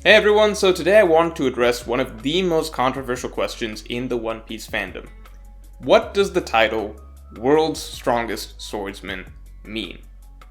Hey everyone, so today I want to address one of the most controversial questions in the One Piece fandom. What does the title, World's Strongest Swordsman, mean?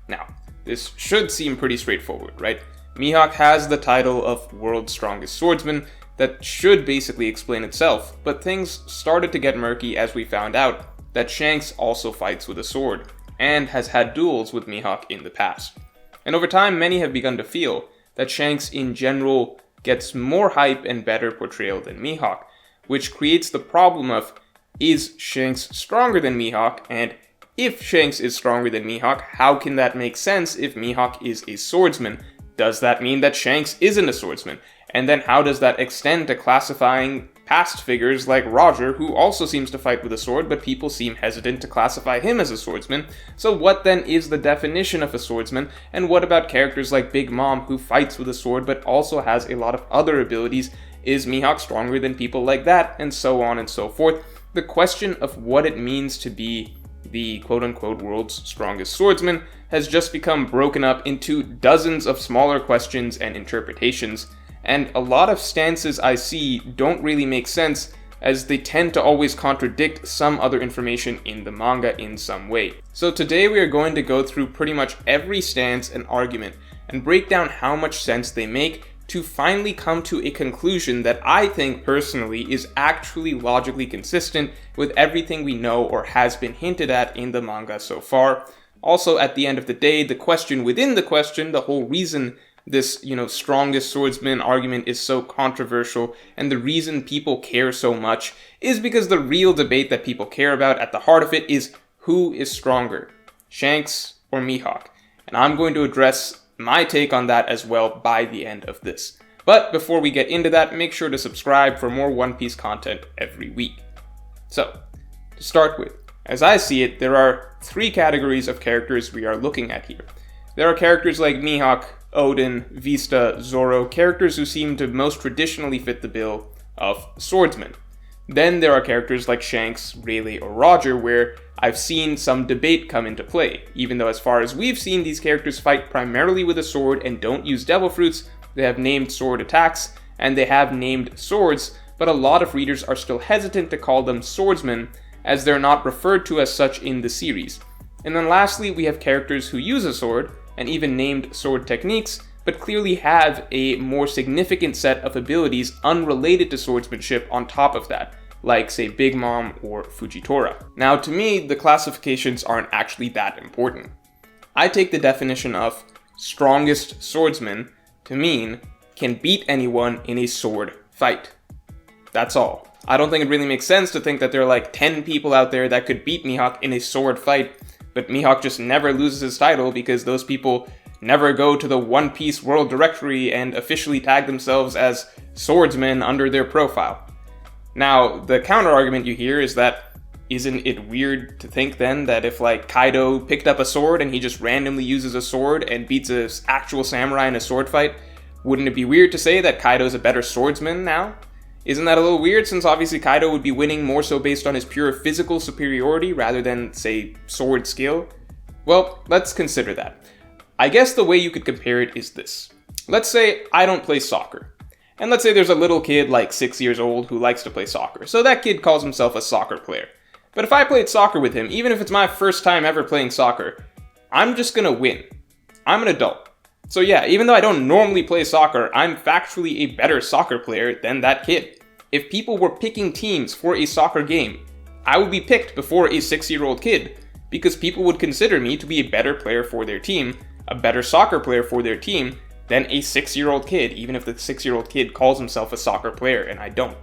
Now, this should seem pretty straightforward, right? Mihawk has the title of World's Strongest Swordsman that should basically explain itself, but things started to get murky as we found out that Shanks also fights with a sword, and has had duels with Mihawk in the past. And over time, many have begun to feel that Shanks in general gets more hype and better portrayal than Mihawk, which creates the problem of, is Shanks stronger than Mihawk? And if Shanks is stronger than Mihawk, how can that make sense if Mihawk is a swordsman? Does that mean that Shanks isn't a swordsman? And then how does that extend to classifying past figures like Roger, who also seems to fight with a sword, but people seem hesitant to classify him as a swordsman? So what then is the definition of a swordsman? And what about characters like Big Mom, who fights with a sword but also has a lot of other abilities? Is Mihawk stronger than people like that? And so on and so forth. The question of what it means to be the quote-unquote world's strongest swordsman has just become broken up into dozens of smaller questions and interpretations. And a lot of stances I see don't really make sense, as they tend to always contradict some other information in the manga in some way. So today we are going to go through pretty much every stance and argument, and break down how much sense they make to finally come to a conclusion that I think personally is actually logically consistent with everything we know or has been hinted at in the manga so far. Also, at the end of the day, the question within the question, the whole reason this, strongest swordsman argument is so controversial, and the reason people care so much is because the real debate that people care about at the heart of it is who is stronger, Shanks or Mihawk? And I'm going to address my take on that as well by the end of this. But before we get into that, make sure to subscribe for more One Piece content every week. So, to start with, as I see it, there are three categories of characters we are looking at here. There are characters like Mihawk, Odin, Vista, Zoro, characters who seem to most traditionally fit the bill of swordsman. Then there are characters like Shanks, Rayleigh, or Roger, where I've seen some debate come into play. Even though as far as we've seen, these characters fight primarily with a sword and don't use devil fruits, they have named sword attacks, and they have named swords, but a lot of readers are still hesitant to call them swordsmen, as they're not referred to as such in the series. And then lastly, we have characters who use a sword, and even named sword techniques, but clearly have a more significant set of abilities unrelated to swordsmanship on top of that, like say Big Mom or Fujitora. Now to me, the classifications aren't actually that important. I take the definition of strongest swordsman to mean can beat anyone in a sword fight. That's all. I don't think it really makes sense to think that there are like 10 people out there that could beat Mihawk in a sword fight, but Mihawk just never loses his title because those people never go to the One Piece World Directory and officially tag themselves as swordsmen under their profile. Now, the counter-argument you hear is that, isn't it weird to think then that if like Kaido picked up a sword and he just randomly uses a sword and beats an actual samurai in a sword fight, wouldn't it be weird to say that Kaido's a better swordsman now? Isn't that a little weird, since obviously Kaido would be winning more so based on his pure physical superiority rather than, say, sword skill? Well, let's consider that. I guess the way you could compare it is this. Let's say I don't play soccer. And let's say there's a little kid like 6 years old who likes to play soccer. So that kid calls himself a soccer player. But if I played soccer with him, even if it's my first time ever playing soccer, I'm just gonna win. I'm an adult. So yeah, even though I don't normally play soccer, I'm factually a better soccer player than that kid. If people were picking teams for a soccer game, I would be picked before a 6-year-old kid, because people would consider me to be a better player for their team, a better soccer player for their team, than a 6-year-old kid, even if the 6-year-old kid calls himself a soccer player and I don't.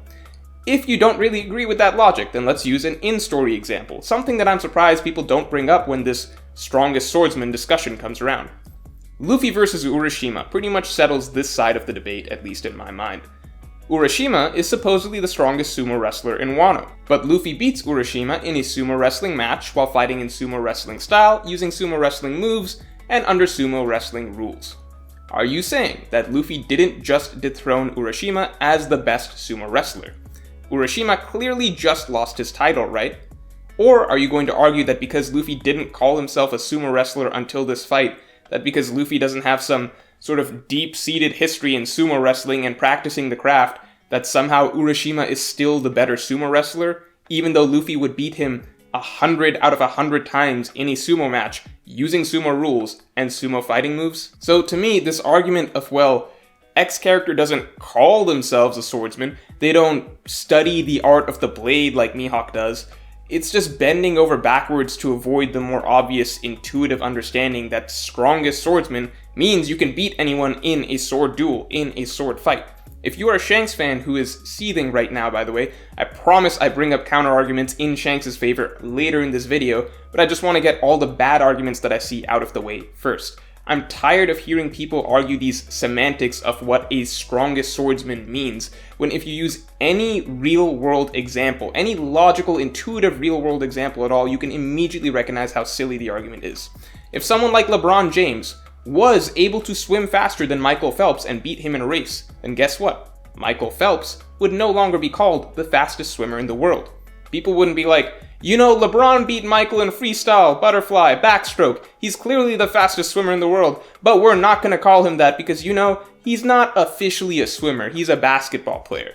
If you don't really agree with that logic, then let's use an in-story example, something that I'm surprised people don't bring up when this strongest swordsman discussion comes around. Luffy versus Urashima pretty much settles this side of the debate, at least in my mind. Urashima is supposedly the strongest sumo wrestler in Wano, but Luffy beats Urashima in a sumo wrestling match while fighting in sumo wrestling style, using sumo wrestling moves, and under sumo wrestling rules. Are you saying that Luffy didn't just dethrone Urashima as the best sumo wrestler? Urashima clearly just lost his title, right? Or are you going to argue that because Luffy didn't call himself a sumo wrestler until this fight, that because Luffy doesn't have some sort of deep-seated history in sumo wrestling and practicing the craft, that somehow Urashima is still the better sumo wrestler, even though Luffy would beat him 100 out of 100 times in a sumo match using sumo rules and sumo fighting moves. So to me, this argument of, well, X character doesn't call themselves a swordsman, they don't study the art of the blade like Mihawk does, it's just bending over backwards to avoid the more obvious intuitive understanding that strongest swordsman means you can beat anyone in a sword duel, in a sword fight. If you are a Shanks fan who is seething right now, by the way, I promise I bring up counter-arguments in Shanks' favor later in this video, but I just want to get all the bad arguments that I see out of the way first. I'm tired of hearing people argue these semantics of what a strongest swordsman means, when if you use any real-world example, any logical, intuitive real-world example at all, you can immediately recognize how silly the argument is. If someone like LeBron James was able to swim faster than Michael Phelps and beat him in a race, then guess what? Michael Phelps would no longer be called the fastest swimmer in the world. People wouldn't be like, you know, LeBron beat Michael in freestyle, butterfly, backstroke. He's clearly the fastest swimmer in the world, but we're not going to call him that because, you know, he's not officially a swimmer. He's a basketball player.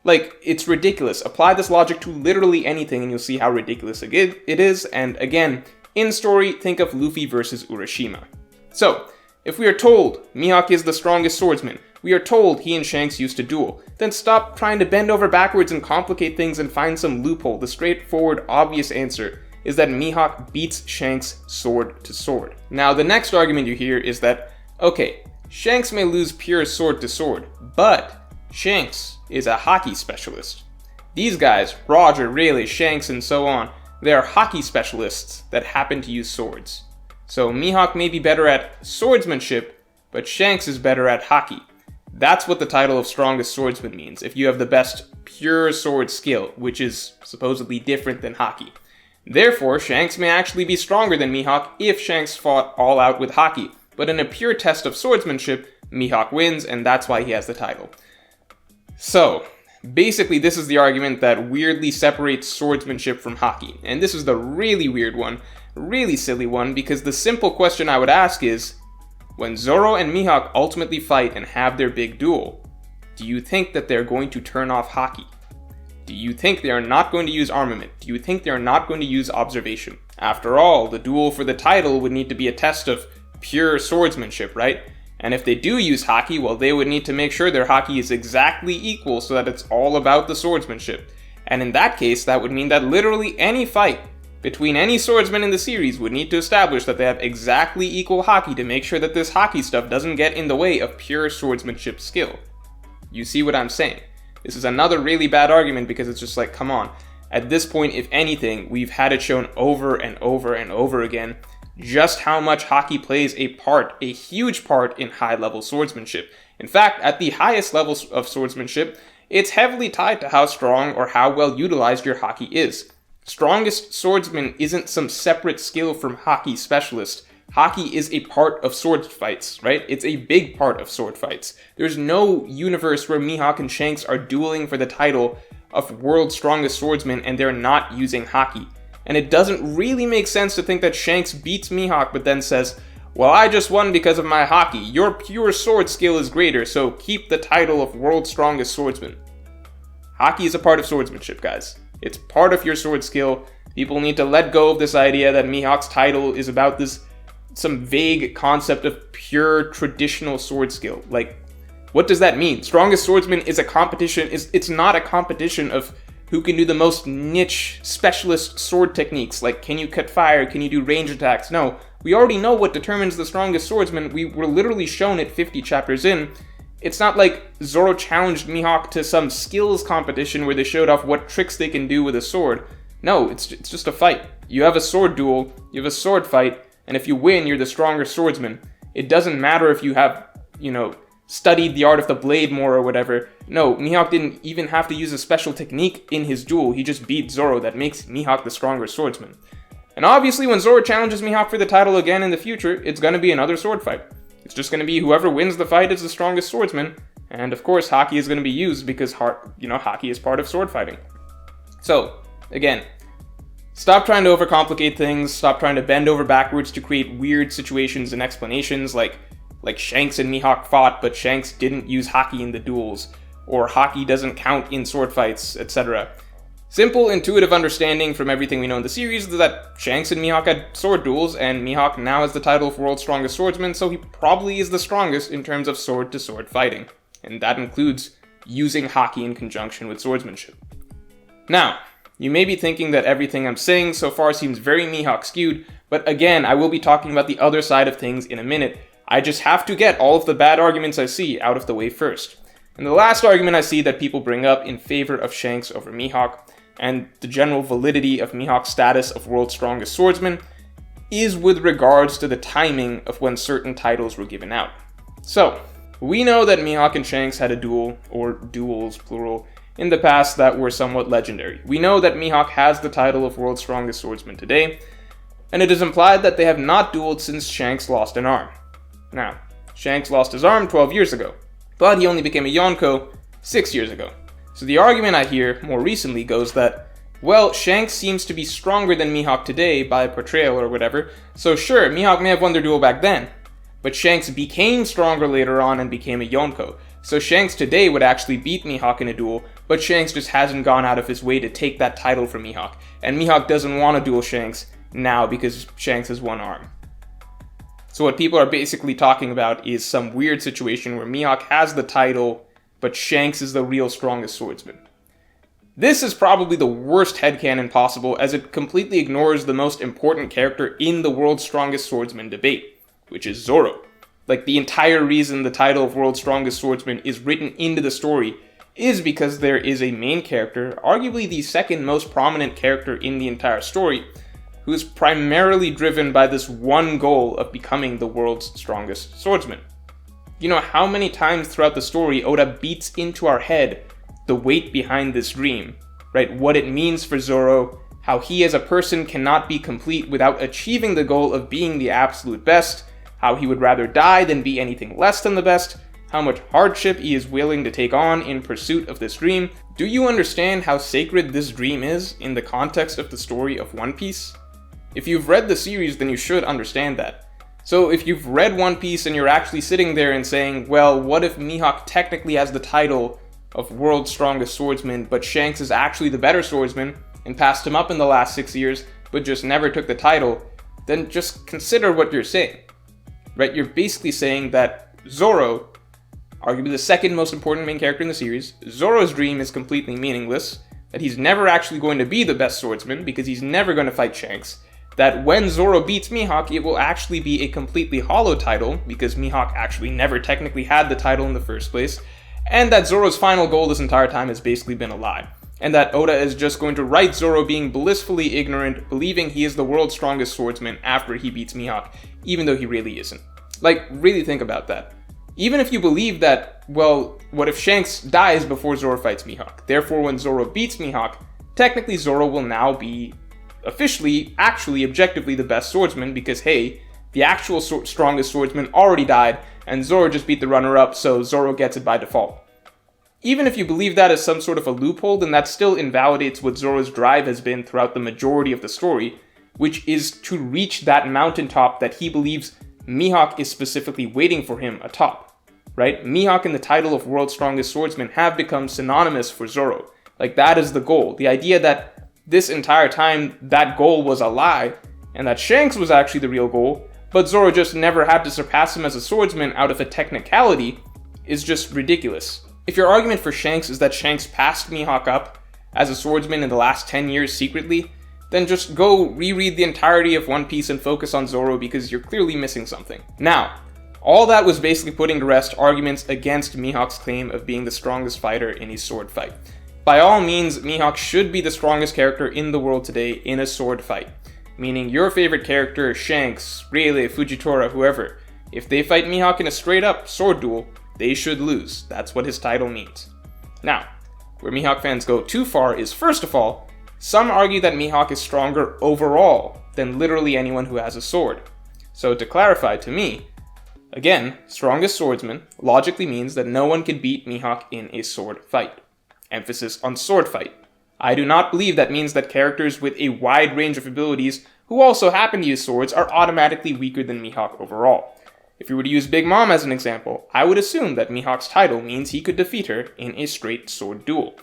Like, it's ridiculous. Apply this logic to literally anything and you'll see how ridiculous it is. And again, in story, think of Luffy versus Urashima. So, if we are told Mihawk is the strongest swordsman, we are told he and Shanks used to duel, then stop trying to bend over backwards and complicate things and find some loophole. The straightforward, obvious answer is that Mihawk beats Shanks sword to sword. Now, the next argument you hear is that, okay, Shanks may lose pure sword to sword, but Shanks is a hockey specialist. These guys, Roger, Rayleigh, Shanks, and so on, they are hockey specialists that happen to use swords. So Mihawk may be better at swordsmanship, but Shanks is better at hockey. That's what the title of strongest swordsman means, if you have the best pure sword skill, which is supposedly different than hockey. Therefore, Shanks may actually be stronger than Mihawk if Shanks fought all out with hockey, but in a pure test of swordsmanship, Mihawk wins, and that's why he has the title. So, basically this is the argument that weirdly separates swordsmanship from hockey, and this is the really weird one, really silly one, because the simple question I would ask is, when Zoro and Mihawk ultimately fight and have their big duel, do you think that they're going to turn off hockey? Do you think they are not going to use armament? Do you think they are not going to use observation? After all, the duel for the title would need to be a test of pure swordsmanship, right? And if they do use hockey, well, they would need to make sure their hockey is exactly equal so that it's all about the swordsmanship. And in that case, that would mean that literally any fight between any swordsman in the series would need to establish that they have exactly equal hockey to make sure that this hockey stuff doesn't get in the way of pure swordsmanship skill. You see what I'm saying? This is another really bad argument because it's just like, come on. At this point, if anything, we've had it shown over and over and over again just how much hockey plays a part, a huge part in high-level swordsmanship. In fact, at the highest levels of swordsmanship, it's heavily tied to how strong or how well utilized your hockey is. Strongest swordsman isn't some separate skill from hockey specialist. Hockey is a part of sword fights, right? It's a big part of sword fights. There's no universe where Mihawk and Shanks are dueling for the title of world's strongest swordsman and they're not using hockey. And it doesn't really make sense to think that Shanks beats Mihawk but then says, well, I just won because of my hockey. Your pure sword skill is greater, so keep the title of world's strongest swordsman. Hockey is a part of swordsmanship, guys. It's part of your sword skill. People need to let go of this idea that Mihawk's title is about some vague concept of pure traditional sword skill. Like, what does that mean? Strongest swordsman is a competition. It's not a competition of who can do the most niche specialist sword techniques. Like, can you cut fire? Can you do range attacks? No, we already know what determines the strongest swordsman. We were literally shown it 50 chapters in. It's not like Zoro challenged Mihawk to some skills competition where they showed off what tricks they can do with a sword. No, it's just a fight. You have a sword duel, you have a sword fight, and if you win, you're the stronger swordsman. It doesn't matter if you have, studied the art of the blade more or whatever. No, Mihawk didn't even have to use a special technique in his duel. He just beat Zoro. That makes Mihawk the stronger swordsman. And obviously, when Zoro challenges Mihawk for the title again in the future, it's going to be another sword fight. It's just going to be whoever wins the fight is the strongest swordsman. And of course, hockey is going to be used because, hockey is part of sword fighting. So, again, stop trying to overcomplicate things. Stop trying to bend over backwards to create weird situations and explanations. Like, like Shanks and Mihawk fought, but Shanks didn't use Haki in the duels, or Haki doesn't count in sword fights, etc. Simple, intuitive understanding from everything we know in the series is that Shanks and Mihawk had sword duels, and Mihawk now has the title of World's Strongest Swordsman, so he probably is the strongest in terms of sword-to-sword fighting, and that includes using Haki in conjunction with swordsmanship. Now, you may be thinking that everything I'm saying so far seems very Mihawk skewed, but again, I will be talking about the other side of things in a minute. I just have to get all of the bad arguments I see out of the way first. And the last argument I see that people bring up in favor of Shanks over Mihawk, and the general validity of Mihawk's status of World's Strongest Swordsman, is with regards to the timing of when certain titles were given out. So, we know that Mihawk and Shanks had a duel, or duels plural, in the past that were somewhat legendary. We know that Mihawk has the title of World's Strongest Swordsman today, and it is implied that they have not dueled since Shanks lost an arm. Now, Shanks lost his arm 12 years ago, but he only became a Yonko 6 years ago. So the argument I hear more recently goes that, well, Shanks seems to be stronger than Mihawk today by portrayal or whatever, so sure, Mihawk may have won their duel back then, but Shanks became stronger later on and became a Yonko. So Shanks today would actually beat Mihawk in a duel, but Shanks just hasn't gone out of his way to take that title from Mihawk, and Mihawk doesn't want to duel Shanks now because Shanks has one arm. So what people are basically talking about is some weird situation where Mihawk has the title, but Shanks is the real strongest swordsman. This is probably the worst headcanon possible, as it completely ignores the most important character in the World's Strongest Swordsman debate, which is Zoro. Like, the entire reason the title of World's Strongest Swordsman is written into the story is because there is a main character, arguably the second most prominent character in the entire story, who is primarily driven by this one goal of becoming the world's strongest swordsman. You know how many times throughout the story Oda beats into our head the weight behind this dream, right? What it means for Zoro, how he as a person cannot be complete without achieving the goal of being the absolute best, how he would rather die than be anything less than the best, how much hardship he is willing to take on in pursuit of this dream. Do you understand how sacred this dream is in the context of the story of One Piece? If you've read the series, then you should understand that. So if you've read One Piece and you're actually sitting there and saying, well, what if Mihawk technically has the title of World's Strongest Swordsman, but Shanks is actually the better swordsman and passed him up in the last 6 years, but just never took the title, then just consider what you're saying. Right? You're basically saying that Zoro, arguably the second most important main character in the series, Zoro's dream is completely meaningless, that he's never actually going to be the best swordsman because he's never going to fight Shanks, that when Zoro beats Mihawk, it will actually be a completely hollow title because Mihawk actually never technically had the title in the first place, and that Zoro's final goal this entire time has basically been a lie, and that Oda is just going to write Zoro being blissfully ignorant, believing he is the world's strongest swordsman after he beats Mihawk, even though he really isn't. Like, really think about that. Even if you believe that, well, what if Shanks dies before Zoro fights Mihawk? Therefore, when Zoro beats Mihawk, technically Zoro will now be officially, actually, objectively the best swordsman because, hey, the actual strongest swordsman already died and Zoro just beat the runner-up, so Zoro gets it by default. Even if you believe that as some sort of a loophole, then that still invalidates what Zoro's drive has been throughout the majority of the story, which is to reach that mountaintop that he believes Mihawk is specifically waiting for him atop, right? Mihawk and the title of World's Strongest Swordsman have become synonymous for Zoro. Like, that is the goal. The idea that this entire time that goal was a lie, and that Shanks was actually the real goal, but Zoro just never had to surpass him as a swordsman out of a technicality, is just ridiculous. If your argument for Shanks is that Shanks passed Mihawk up as a swordsman in the last 10 years secretly, then just go reread the entirety of One Piece and focus on Zoro because you're clearly missing something. Now, all that was basically putting to rest arguments against Mihawk's claim of being the strongest fighter in a sword fight. By all means, Mihawk should be the strongest character in the world today in a sword fight. Meaning your favorite character, Shanks, Rayleigh, Fujitora, whoever, if they fight Mihawk in a straight-up sword duel, they should lose. That's what his title means. Now, where Mihawk fans go too far is, first of all, some argue that Mihawk is stronger overall than literally anyone who has a sword. So to clarify to me, again, strongest swordsman logically means that no one can beat Mihawk in a sword fight. Emphasis on sword fight. I do not believe that means that characters with a wide range of abilities who also happen to use swords are automatically weaker than Mihawk overall. if you were to use Big Mom as an example, I would assume that Mihawk's title means he could defeat her in a straight sword duel.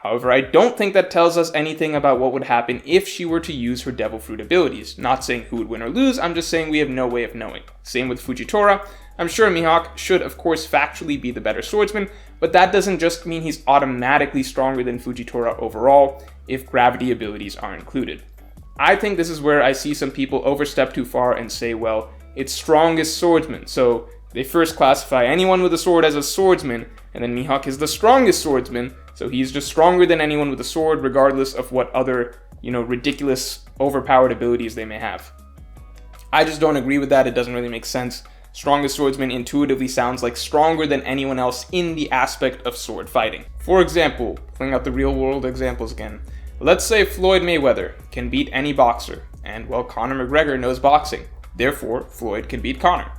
However, I don't think that tells us anything about what would happen if she were to use her Devil Fruit abilities. Not saying who would win or lose, I'm just saying we have no way of knowing. Same with Fujitora. I'm sure Mihawk should, of course, factually be the better swordsman, but that doesn't just mean he's automatically stronger than Fujitora overall if gravity abilities are included. I think this is where I see some people overstep too far and say, well, it's strongest swordsman, so they first classify anyone with a sword as a swordsman, and then Mihawk is the strongest swordsman, so he's just stronger than anyone with a sword regardless of what other, ridiculous, overpowered abilities they may have. I just don't agree with that. It doesn't really make sense. Strongest swordsman intuitively sounds like stronger than anyone else in the aspect of sword fighting. For example, pulling out the real world examples again, let's say Floyd Mayweather can beat any boxer, and well, Conor McGregor knows boxing, therefore Floyd can beat Conor.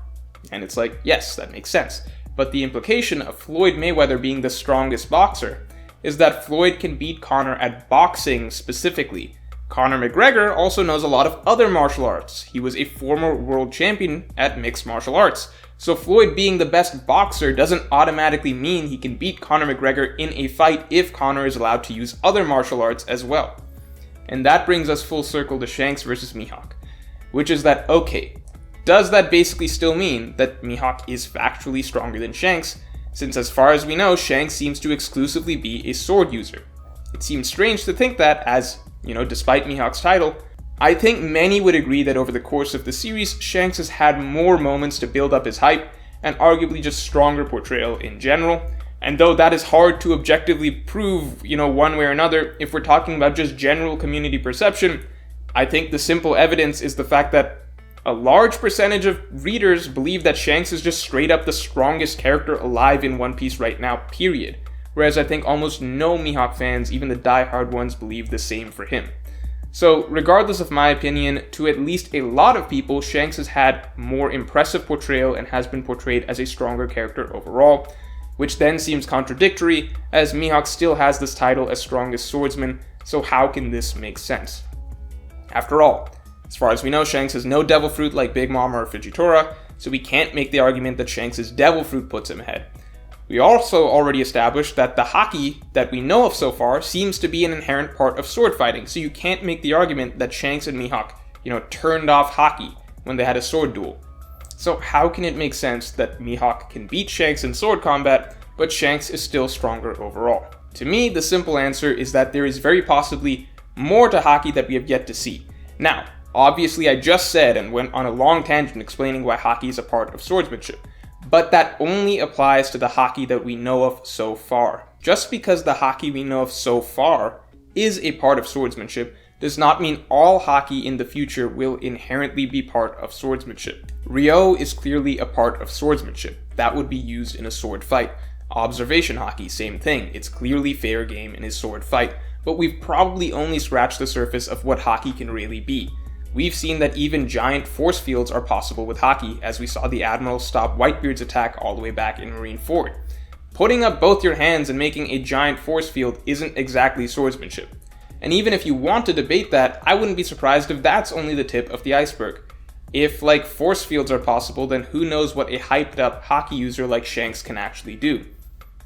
And it's like, yes, that makes sense. But the implication of Floyd Mayweather being the strongest boxer is that Floyd can beat Conor at boxing specifically. Conor McGregor also knows a lot of other martial arts. He was a former world champion at mixed martial arts. So Floyd being the best boxer doesn't automatically mean he can beat Conor McGregor in a fight if Conor is allowed to use other martial arts as well. And that brings us full circle to Shanks versus Mihawk, which is that, okay, does that basically still mean that Mihawk is factually stronger than Shanks, since as far as we know, Shanks seems to exclusively be a sword user? It seems strange to think that, as, despite Mihawk's title, I think many would agree that over the course of the series, Shanks has had more moments to build up his hype, and arguably just stronger portrayal in general. And though that is hard to objectively prove, one way or another, if we're talking about just general community perception, I think the simple evidence is the fact that a large percentage of readers believe that Shanks is just straight up the strongest character alive in One Piece right now, period. Whereas I think almost no Mihawk fans, even the die-hard ones, believe the same for him. So, regardless of my opinion, to at least a lot of people, Shanks has had more impressive portrayal and has been portrayed as a stronger character overall, which then seems contradictory, as Mihawk still has this title as strongest swordsman, so how can this make sense? After all, as far as we know, Shanks has no Devil Fruit like Big Mom or Fujitora, so we can't make the argument that Shanks' Devil Fruit puts him ahead. We also already established that the haki that we know of so far seems to be an inherent part of sword fighting, so you can't make the argument that Shanks and Mihawk, turned off haki when they had a sword duel. So how can it make sense that Mihawk can beat Shanks in sword combat, but Shanks is still stronger overall? To me, the simple answer is that there is very possibly more to haki that we have yet to see. Now, obviously I just said and went on a long tangent explaining why haki is a part of swordsmanship, but that only applies to the haki that we know of so far. Just because the haki we know of so far is a part of swordsmanship does not mean all haki in the future will inherently be part of swordsmanship. Ryo is clearly a part of swordsmanship. That would be used in a sword fight. Observation haki, same thing. It's clearly fair game in a sword fight, but we've probably only scratched the surface of what haki can really be. We've seen that even giant force fields are possible with haki, as we saw the Admiral stop Whitebeard's attack all the way back in Marineford. Putting up both your hands and making a giant force field isn't exactly swordsmanship. And even if you want to debate that, I wouldn't be surprised if that's only the tip of the iceberg. If, force fields are possible, then who knows what a hyped up haki user like Shanks can actually do.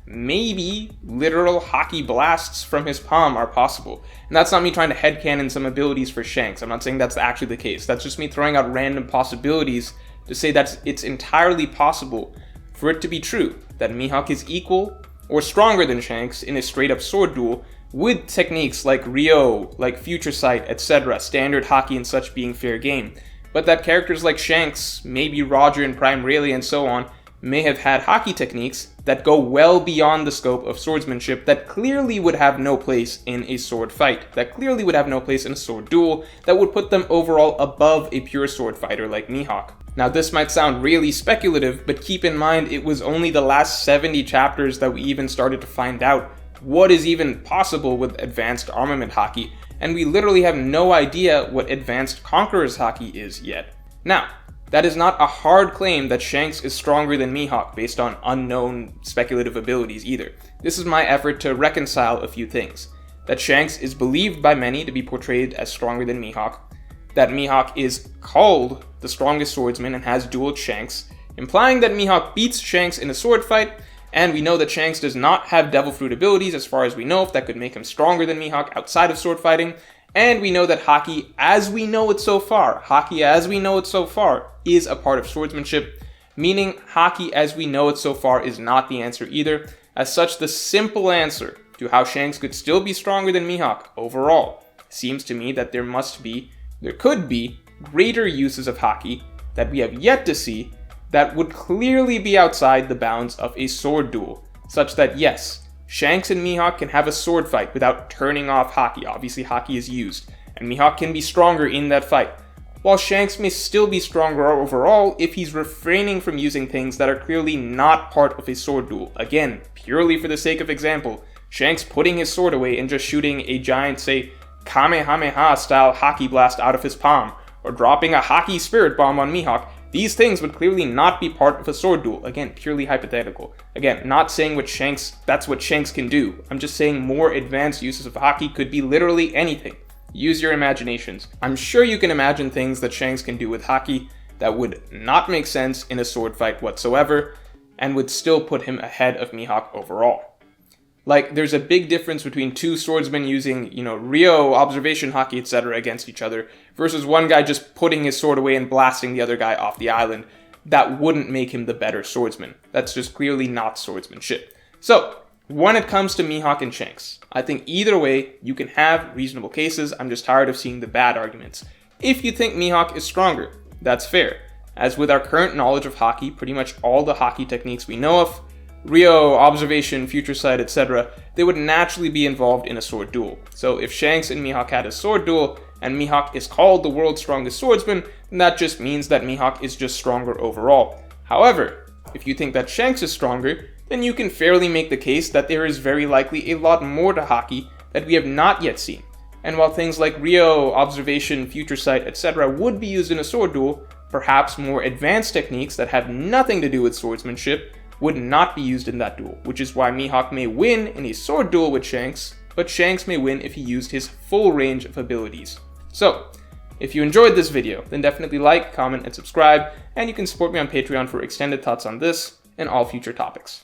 Maybe literal haki blasts from his palm are possible. And that's not me trying to headcanon some abilities for Shanks. I'm not saying that's actually the case. That's just me throwing out random possibilities to say that it's entirely possible for it to be true that Mihawk is equal or stronger than Shanks in a straight up sword duel with techniques like Ryo, like Future Sight, etc., standard haki and such being fair game. But that characters like Shanks, maybe Roger and Prime Rayleigh and so on, may have had haki techniques that go well beyond the scope of swordsmanship that clearly would have no place in a sword fight, that clearly would have no place in a sword duel, that would put them overall above a pure sword fighter like Mihawk. Now this might sound really speculative, but keep in mind it was only the last 70 chapters that we even started to find out what is even possible with advanced armament haki, and we literally have no idea what advanced Conqueror's haki is yet. Now, that is not a hard claim that Shanks is stronger than Mihawk based on unknown speculative abilities either. This is my effort to reconcile a few things. That Shanks is believed by many to be portrayed as stronger than Mihawk, that Mihawk is called the strongest swordsman and has dueled Shanks, implying that Mihawk beats Shanks in a sword fight, and we know that Shanks does not have Devil Fruit abilities as far as we know, if that could make him stronger than Mihawk outside of sword fighting, and we know that Haki, as we know it so far, is a part of swordsmanship, meaning Haki as we know it so far is not the answer either. As such, the simple answer to how Shanks could still be stronger than Mihawk overall seems to me that there could be greater uses of Haki that we have yet to see that would clearly be outside the bounds of a sword duel, such that yes, Shanks and Mihawk can have a sword fight without turning off Haki. Obviously, Haki is used, and Mihawk can be stronger in that fight, while Shanks may still be stronger overall if he's refraining from using things that are clearly not part of a sword duel. Again, purely for the sake of example, Shanks putting his sword away and just shooting a giant, say, Kamehameha style Haki blast out of his palm, or dropping a Haki spirit bomb on Mihawk. These things would clearly not be part of a sword duel. Again, purely hypothetical. Again, not saying that's what Shanks can do. I'm just saying more advanced uses of Haki could be literally anything. Use your imaginations. I'm sure you can imagine things that Shanks can do with Haki that would not make sense in a sword fight whatsoever, and would still put him ahead of Mihawk overall. Like, there's a big difference between two swordsmen using, Ryo, observation Haki, etc. against each other, versus one guy just putting his sword away and blasting the other guy off the island. That wouldn't make him the better swordsman. That's just clearly not swordsmanship. So, when it comes to Mihawk and Shanks, I think either way, you can have reasonable cases. I'm just tired of seeing the bad arguments. If you think Mihawk is stronger, that's fair. As with our current knowledge of Haki, pretty much all the Haki techniques we know of, Ryo, observation, future sight, etc., they would naturally be involved in a sword duel. So if Shanks and Mihawk had a sword duel, and Mihawk is called the world's strongest swordsman, then that just means that Mihawk is just stronger overall. However, if you think that Shanks is stronger, then you can fairly make the case that there is very likely a lot more to Haki that we have not yet seen. And while things like Ryo, observation, future sight, etc. would be used in a sword duel, perhaps more advanced techniques that have nothing to do with swordsmanship would not be used in that duel, which is why Mihawk may win in a sword duel with Shanks, but Shanks may win if he used his full range of abilities. So, if you enjoyed this video, then definitely like, comment, and subscribe, and you can support me on Patreon for extended thoughts on this and all future topics.